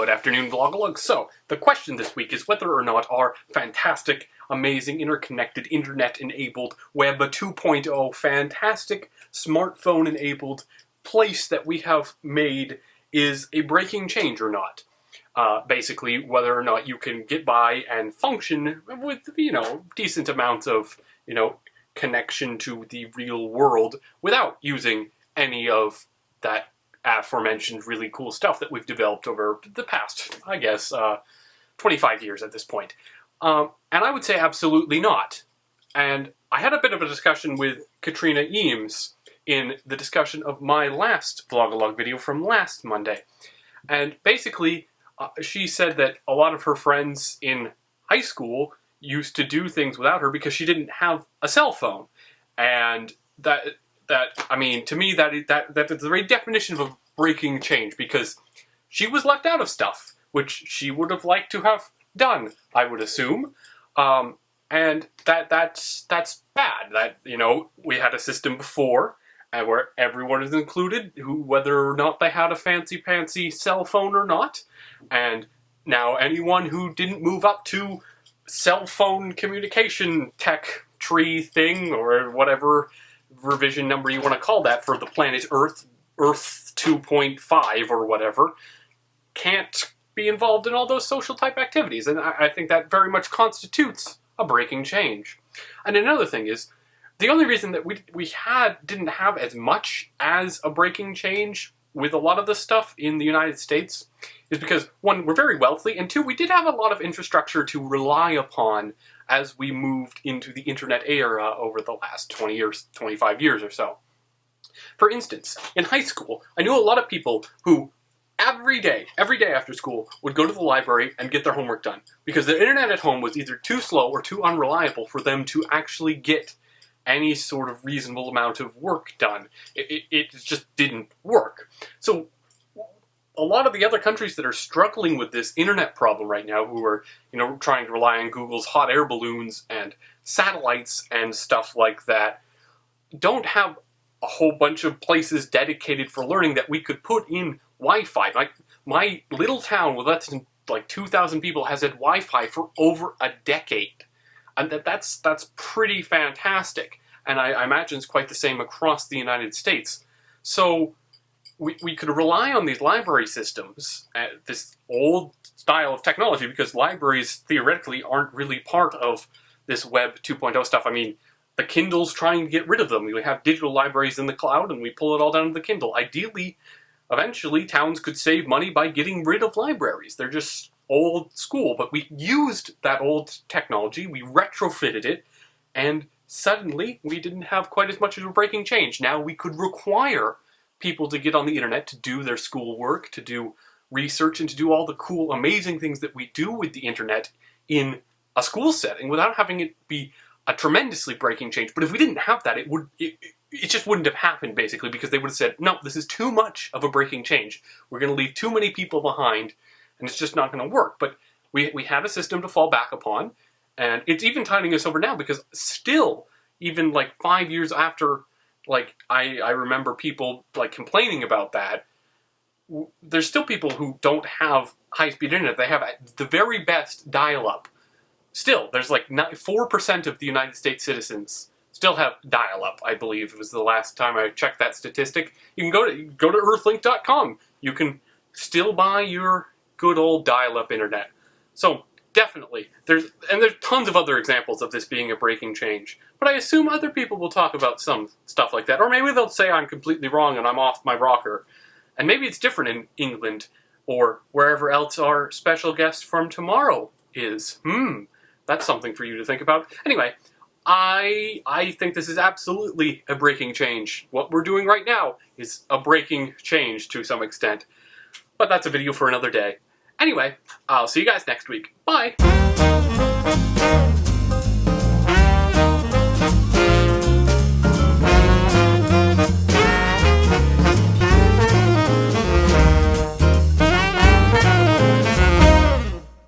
Good afternoon, Vlogalogue. So, the question this week is whether or not our fantastic, amazing, interconnected, internet-enabled, Web 2.0, fantastic, smartphone-enabled place that we have made is a breaking change or not. Basically, whether or not you can get by and function with, decent amounts of, connection to the real world without using any of that aforementioned really cool stuff that we've developed over the past, 25 years at this point. And I would say absolutely not. And I had a bit of a discussion with Katrina Eames in the discussion of my last Vlogalogue video from last Monday. And basically, she said that a lot of her friends in high school used to do things without her because she didn't have a cell phone. And to me, that is the very definition of a breaking change, because she was left out of stuff, which she would have liked to have done, I would assume. And that's bad. We had a system before where everyone is included, whether or not they had a fancy-pantsy cell phone or not. And now anyone who didn't move up to cell phone communication tech tree thing, or whatever revision number you want to call that for the planet Earth 2.5 or whatever, can't be involved in all those social type activities. And I think that very much constitutes a breaking change. And another thing is, the only reason that we didn't have as much as a breaking change with a lot of this stuff in the United States is because, one, we're very wealthy, and two, we did have a lot of infrastructure to rely upon as we moved into the internet era over the last 20 years, 25 years or so. For instance, in high school, I knew a lot of people who every day after school, would go to the library and get their homework done, because the internet at home was either too slow or too unreliable for them to actually get any sort of reasonable amount of work done. It just didn't work. So a lot of the other countries that are struggling with this internet problem right now, who are, trying to rely on Google's hot air balloons and satellites and stuff like that, don't have a whole bunch of places dedicated for learning that we could put in Wi-Fi. Like, my little town with less than 2,000 people has had Wi-Fi for over a decade. And that's pretty fantastic. And I imagine it's quite the same across the United States. So we could rely on these library systems, this old style of technology, because libraries theoretically aren't really part of this Web 2.0 stuff. I mean, the Kindle's trying to get rid of them. We have digital libraries in the cloud, and we pull it all down to the Kindle. Ideally, eventually, towns could save money by getting rid of libraries. They're just old school, but we used that old technology, we retrofitted it, and suddenly we didn't have quite as much of a breaking change. Now we could require people to get on the internet to do their schoolwork, to do research, and to do all the cool, amazing things that we do with the internet in a school setting without having it be a tremendously breaking change. But if we didn't have that, it just wouldn't have happened, basically, because they would have said, no, this is too much of a breaking change. We're going to leave too many people behind, and it's just not going to work. But we had a system to fall back upon, and it's even tiding us over now, because still, even 5 years after, I remember people complaining about that, there's still people who don't have high-speed internet. They have the very best dial-up. Still, there's 4% of the United States citizens still have dial-up, I believe. It was the last time I checked that statistic. You can go to earthlink.com. You can still buy your good old dial-up internet. So definitely, there's tons of other examples of this being a breaking change. But I assume other people will talk about some stuff like that. Or maybe they'll say I'm completely wrong and I'm off my rocker. And maybe it's different in England or wherever else our special guest from tomorrow is. That's something for you to think about. Anyway, I think this is absolutely a breaking change. What we're doing right now is a breaking change to some extent. But that's a video for another day. Anyway, I'll see you guys next week. Bye!